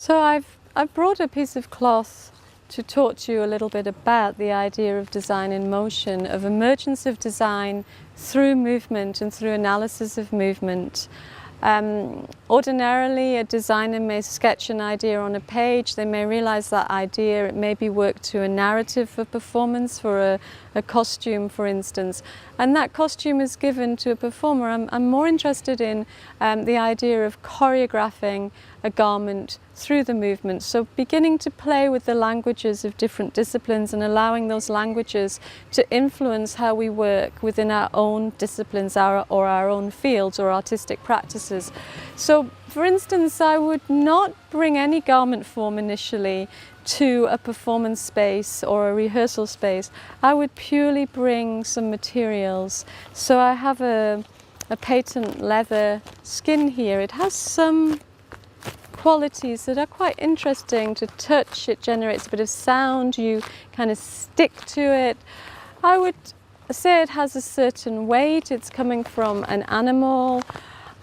So I've brought a piece of cloth to talk to you a little bit about the idea of design in motion, of emergence of design through movement and through analysis of movement. Ordinarily, a designer may sketch an idea on a page, they may realize that idea, it may be worked to a narrative for performance, for a costume, for instance, and that costume is given to a performer. I'm more interested in the idea of choreographing a garment through the movement, so beginning to play with the languages of different disciplines and allowing those languages to influence how we work within our own disciplines or our own fields or artistic practices. So, for instance, I would not bring any garment form initially to a performance space or a rehearsal space. I would purely bring some materials. So I have a patent leather skin here. It has some qualities that are quite interesting to touch. It generates a bit of sound, you kind of stick to it. I would say it has a certain weight, it's coming from an animal.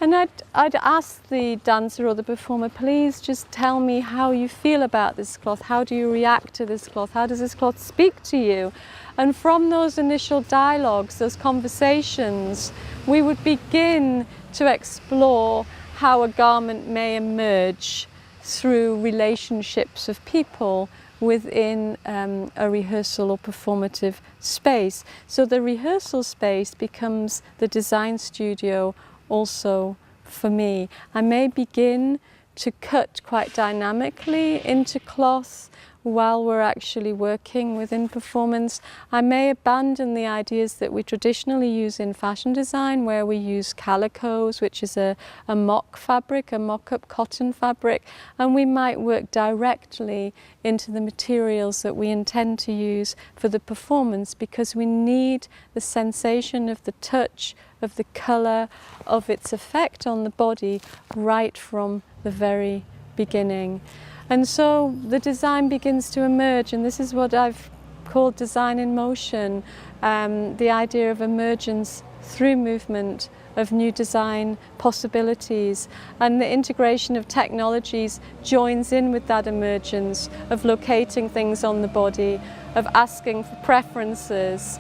And I'd ask the dancer or the performer, please just tell me how you feel about this cloth. How do you react to this cloth? How does this cloth speak to you? And from those initial dialogues, those conversations, we would begin to explore how a garment may emerge through relationships of people within a rehearsal or performative space. So the rehearsal space becomes the design studio also for me. I may begin to cut quite dynamically into cloth while we're actually working within performance. I may abandon the ideas that we traditionally use in fashion design, where we use calicos, which is a mock fabric, a mock-up cotton fabric, and we might work directly into the materials that we intend to use for the performance, because we need the sensation of the touch, of the colour, of its effect on the body right from the very beginning. And so the design begins to emerge, and this is what I've called design in motion, the idea of emergence through movement, of new design possibilities, and the integration of technologies joins in with that emergence of locating things on the body, of asking for preferences,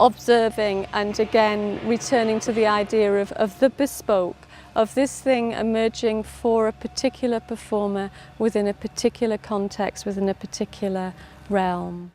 observing, and again returning to the idea of the bespoke, of this thing emerging for a particular performer within a particular context, within a particular realm.